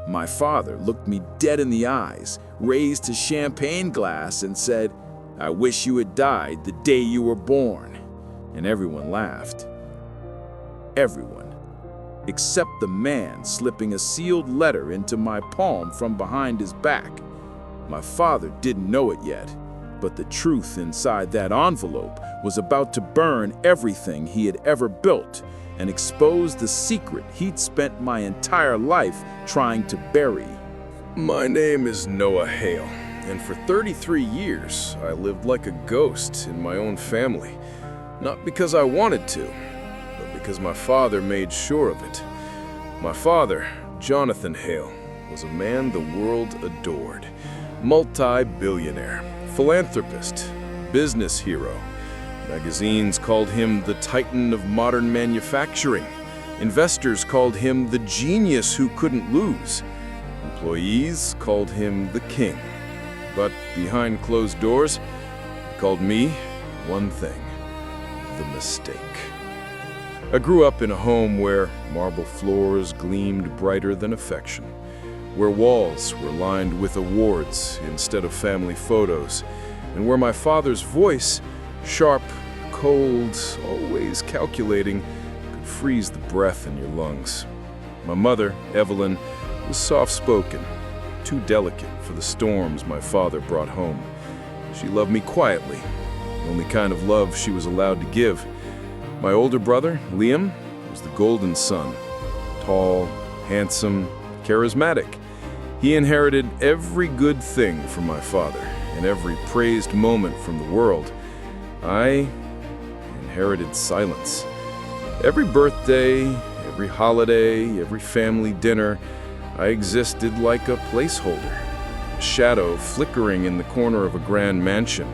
My father looked me dead in the eyes, raised his champagne glass, and said, "I wish you had died the day you were born." And everyone laughed. Everyone, except the man slipping a sealed letter into my palm from behind his back. My father didn't know it yet, but the truth inside that envelope was about to burn everything he had ever built and expose the secret he'd spent my entire life trying to bury. My name is Noah Hale, and for 33 years I lived like a ghost in my own family. Not because I wanted to, but because my father made sure of it. My father, Jonathan Hale, was a man the world adored. Multi-billionaire, philanthropist, business hero. Magazines called him the titan of modern manufacturing. Investors called him the genius who couldn't lose. Employees called him the king. But behind closed doors, he called me one thing: the mistake. I grew up in a home where marble floors gleamed brighter than affection, where walls were lined with awards instead of family photos, and where my father's voice, sharp, cold, always calculating, could freeze the breath in your lungs. My mother, Evelyn, was soft-spoken, too delicate for the storms my father brought home. She loved me quietly, the only kind of love she was allowed to give. My older brother, Liam, was the golden son. Tall, handsome, charismatic. He inherited every good thing from my father and every praised moment from the world. I inherited silence. Every birthday, every holiday, every family dinner, I existed like a placeholder, a shadow flickering in the corner of a grand mansion.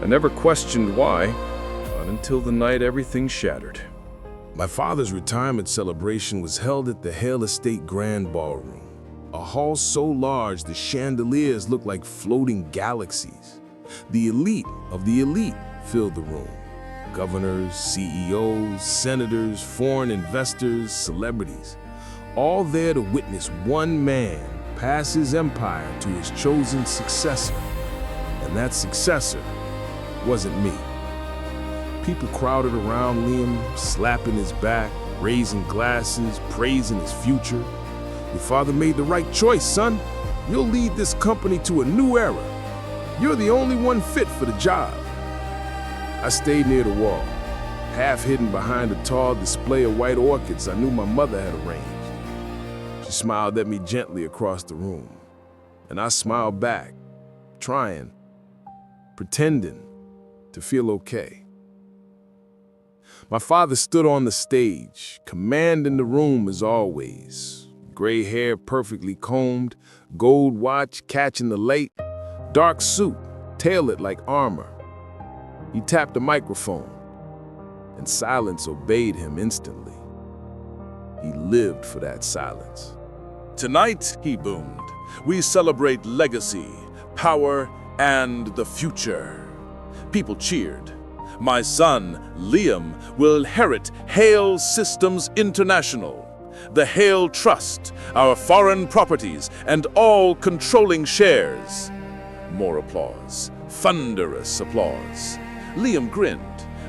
I never questioned why, not until the night everything shattered. My father's retirement celebration was held at the Hale Estate Grand Ballroom, a hall so large the chandeliers looked like floating galaxies. The elite of the elite filled the room. Governors, CEOs, senators, foreign investors, celebrities, all there to witness one man pass his empire to his chosen successor. And that successor wasn't me. People crowded around Liam, slapping his back, raising glasses, praising his future. "Your father made the right choice, son. You'll lead this company to a new era. You're the only one fit for the job." I stayed near the wall, half hidden behind a tall display of white orchids I knew my mother had arranged. She smiled at me gently across the room, and I smiled back, trying, pretending to feel okay. My father stood on the stage, commanding the room as always. Gray hair perfectly combed, gold watch catching the light, dark suit tailored like armor. He tapped the microphone, and silence obeyed him instantly. He lived for that silence. "Tonight," he boomed, "we celebrate legacy, power, and the future." People cheered. "My son, Liam, will inherit Hale Systems International, the Hale Trust, our foreign properties, and all controlling shares." More applause, thunderous applause. Liam grinned,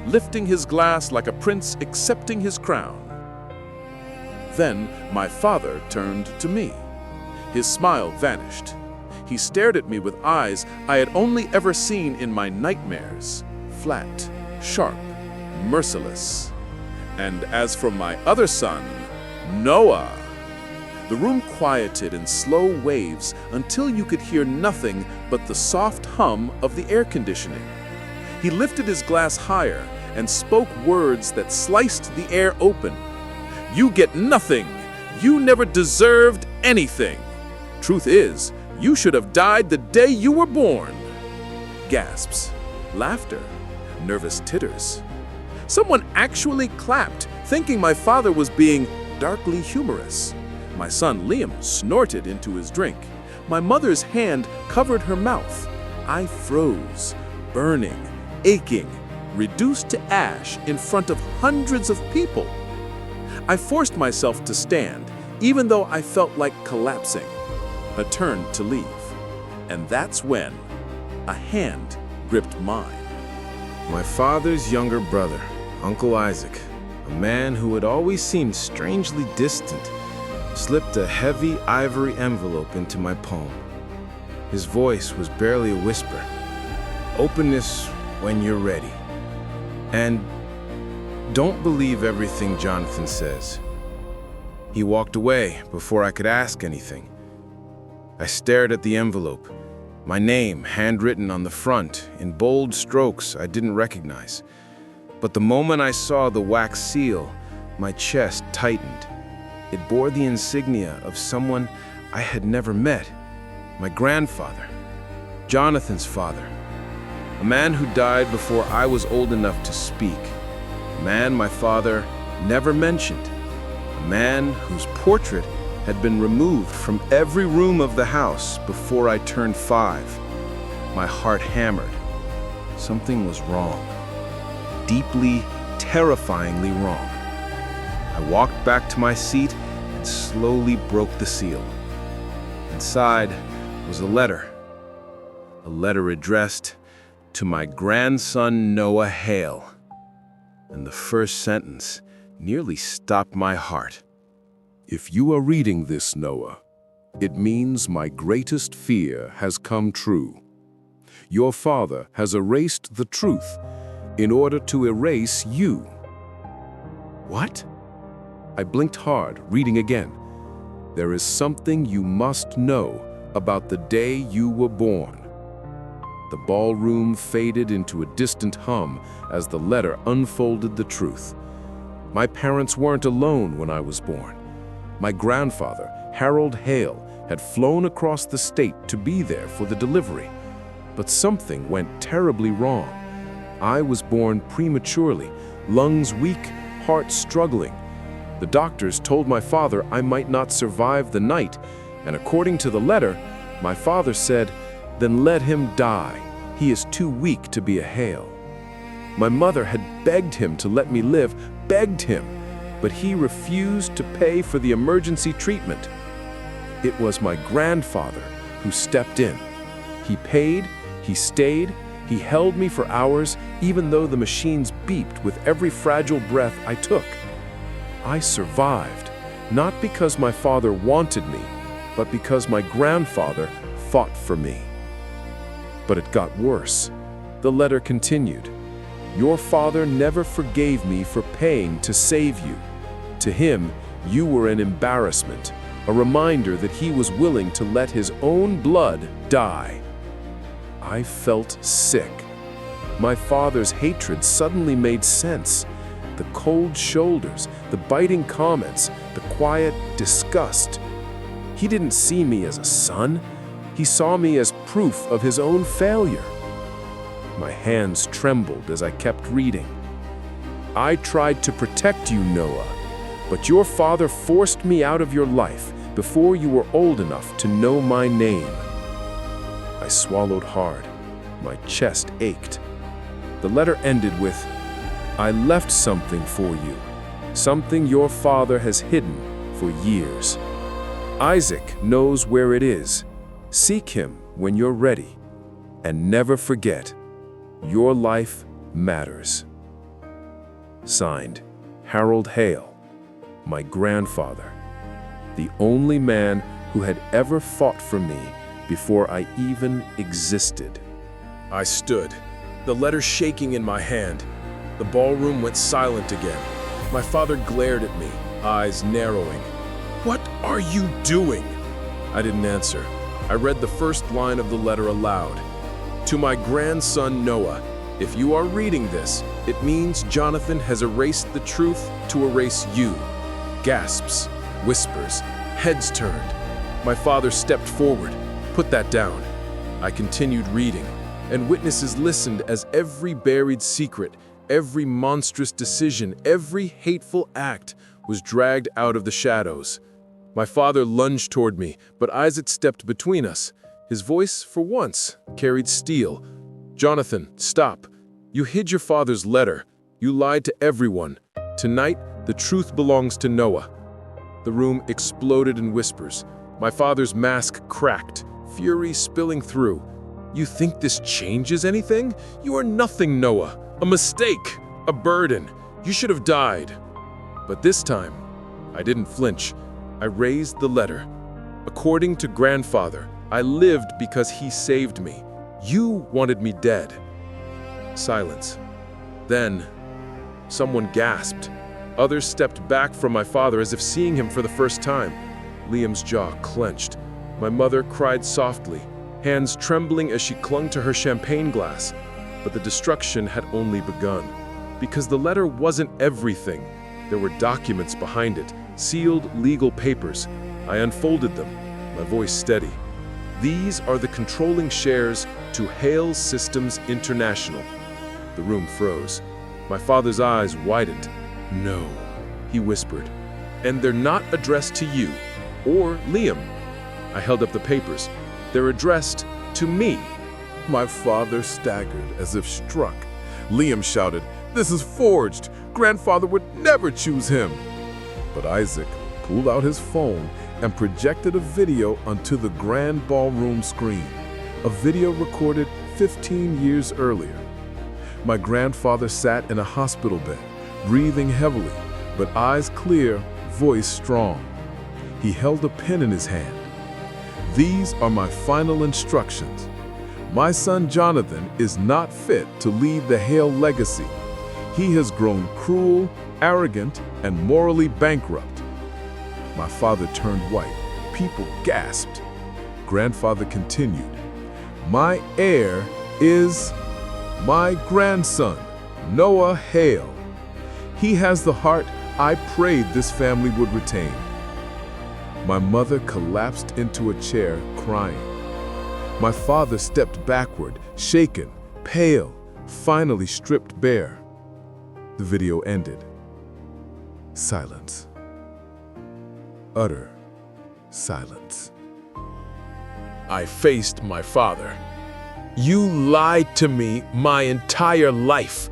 lifting his glass like a prince accepting his crown. Then my father turned to me. His smile vanished. He stared at me with eyes I had only ever seen in my nightmares, flat, sharp, merciless. And as for my other son, Noah, the room quieted in slow waves until you could hear nothing but the soft hum of the air conditioning. He lifted his glass higher and spoke words that sliced the air open. "You get nothing. You never deserved anything. Truth is, you should have died the day you were born." Gasps, laughter, nervous titters. Someone actually clapped, thinking my father was being darkly humorous. My son Liam snorted into his drink. My mother's hand covered her mouth. I froze, burning, aching, reduced to ash in front of hundreds of people. I forced myself to stand, even though I felt like collapsing. I turned to leave, and that's when a hand gripped mine. My father's younger brother, Uncle Isaac, a man who had always seemed strangely distant, slipped a heavy ivory envelope into my palm. His voice was barely a whisper. "Open this when you're ready. And don't believe everything Jonathan says." He walked away before I could ask anything. I stared at the envelope, my name handwritten on the front in bold strokes I didn't recognize. But the moment I saw the wax seal, my chest tightened. It bore the insignia of someone I had never met, my grandfather, Jonathan's father, a man who died before I was old enough to speak, a man my father never mentioned, a man whose portrait had been removed from every room of the house before I turned 5. My heart hammered. Something was wrong. Deeply, terrifyingly wrong. I walked back to my seat and slowly broke the seal. Inside was a letter addressed to my grandson Noah Hale. And the first sentence nearly stopped my heart. If you are reading this, Noah, it means my greatest fear has come true. Your father has erased the truth in order to erase you. What? I blinked hard, reading again. There is something you must know about the day you were born. The ballroom faded into a distant hum as the letter unfolded the truth. My parents weren't alone when I was born. My grandfather, Harold Hale, had flown across the state to be there for the delivery. But something went terribly wrong. I was born prematurely, lungs weak, heart struggling. The doctors told my father I might not survive the night, and according to the letter, my father said, "Then let him die. He is too weak to be a Hale." My mother had begged him to let me live, begged him, but he refused to pay for the emergency treatment. It was my grandfather who stepped in. He paid, he stayed, he held me for hours, even though the machines beeped with every fragile breath I took. I survived, not because my father wanted me, but because my grandfather fought for me. But it got worse. The letter continued. Your father never forgave me for paying to save you. To him, you were an embarrassment, a reminder that he was willing to let his own blood die. I felt sick. My father's hatred suddenly made sense. The cold shoulders, the biting comments, the quiet disgust. He didn't see me as a son. He saw me as proof of his own failure. My hands trembled as I kept reading. I tried to protect you, Noah, but your father forced me out of your life before you were old enough to know my name. I swallowed hard. My chest ached. The letter ended with, I left something for you, something your father has hidden for years. Isaac knows where it is. Seek him when you're ready. And never forget, your life matters. Signed, Harold Hale, my grandfather, the only man who had ever fought for me before I even existed. I stood, the letter shaking in my hand. The ballroom went silent again. My father glared at me, eyes narrowing. What are you doing? I didn't answer. I read the first line of the letter aloud. To my grandson Noah, if you are reading this, it means Jonathan has erased the truth to erase you. Gasps, whispers, heads turned. My father stepped forward. Put that down. I continued reading, and witnesses listened as every buried secret, every monstrous decision, every hateful act was dragged out of the shadows. My father lunged toward me, but Isaac stepped between us. His voice, for once, carried steel. Jonathan, stop. You hid your father's letter. You lied to everyone. Tonight, the truth belongs to Noah. The room exploded in whispers. My father's mask cracked, fury spilling through. "You think this changes anything? You are nothing, Noah. A mistake, a burden. You should have died." But this time, I didn't flinch. I raised the letter. "According to grandfather, I lived because he saved me. You wanted me dead." Silence. Then, someone gasped. Others stepped back from my father as if seeing him for the first time. Liam's jaw clenched. My mother cried softly, hands trembling as she clung to her champagne glass. But the destruction had only begun. Because the letter wasn't everything. There were documents behind it, sealed legal papers. I unfolded them, my voice steady. "These are the controlling shares to Hale Systems International." The room froze. My father's eyes widened. "No," he whispered. "And they're not addressed to you, or Liam." I held up the papers. "They're addressed to me." My father staggered as if struck. Liam shouted, "This is forged! Grandfather would never choose him!" But Isaac pulled out his phone and projected a video onto the grand ballroom screen, a video recorded 15 years earlier. My grandfather sat in a hospital bed, breathing heavily, but eyes clear, voice strong. He held a pen in his hand. "These are my final instructions. My son Jonathan is not fit to lead the Hale legacy. He has grown cruel, arrogant, and morally bankrupt." My father turned white. People gasped. Grandfather continued, "My heir is my grandson, Noah Hale. He has the heart I prayed this family would retain." My mother collapsed into a chair, crying. My father stepped backward, shaken, pale, finally stripped bare. The video ended. Silence. Utter silence. I faced my father. "You lied to me my entire life.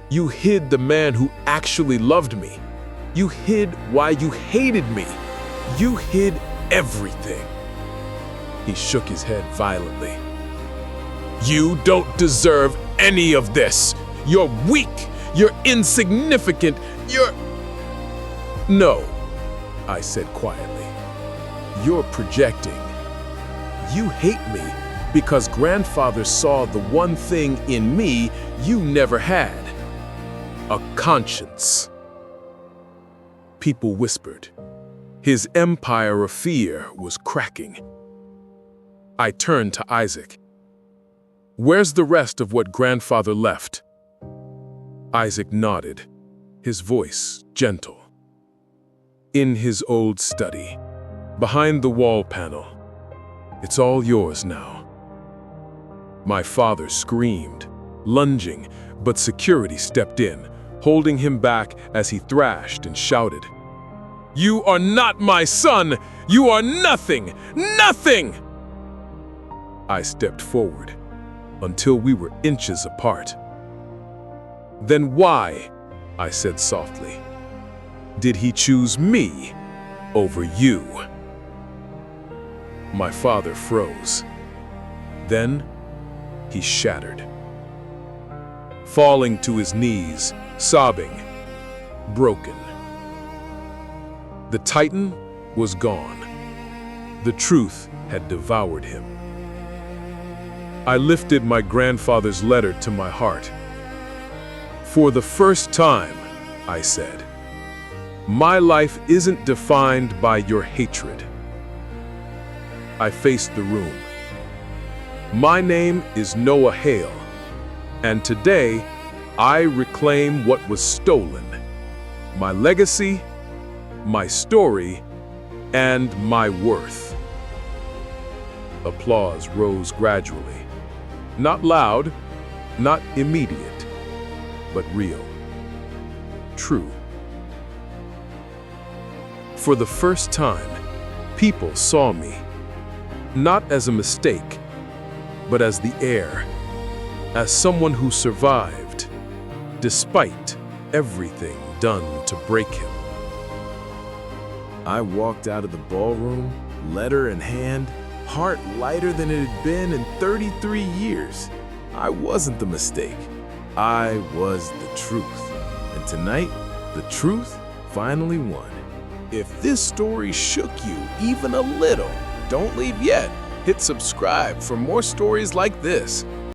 You hid the man who actually loved me. You hid why you hated me. You hid everything." He shook his head violently. "You don't deserve any of this. You're weak. You're insignificant. You're—" "No," I said quietly. "You're projecting. You hate me because grandfather saw the one thing in me you never had. A conscience." People whispered. His empire of fear was cracking. I turned to Isaac. "Where's the rest of what grandfather left?" Isaac nodded, his voice gentle. "In his old study, behind the wall panel. It's all yours now." My father screamed, lunging, but security stepped in, holding him back as he thrashed and shouted, "You are not my son! You are nothing! Nothing!" I stepped forward until we were inches apart. "Then why," I said softly, "did he choose me over you?" My father froze. Then he shattered, falling to his knees, sobbing, broken. The Titan was gone. The truth had devoured him. I lifted my grandfather's letter to my heart. "For the first time," I said, "my life isn't defined by your hatred." I faced the room. "My name is Noah Hale, and today I reclaim what was stolen. My legacy, my story, and my worth." Applause rose gradually. Not loud, not immediate, but real. True. For the first time, people saw me, not as a mistake, but as the heir, as someone who survived, despite everything done to break him. I walked out of the ballroom, letter in hand, heart lighter than it had been in 33 years. I wasn't the mistake. I was the truth. And tonight, the truth finally won. If this story shook you even a little, don't leave yet. Hit subscribe for more stories like this.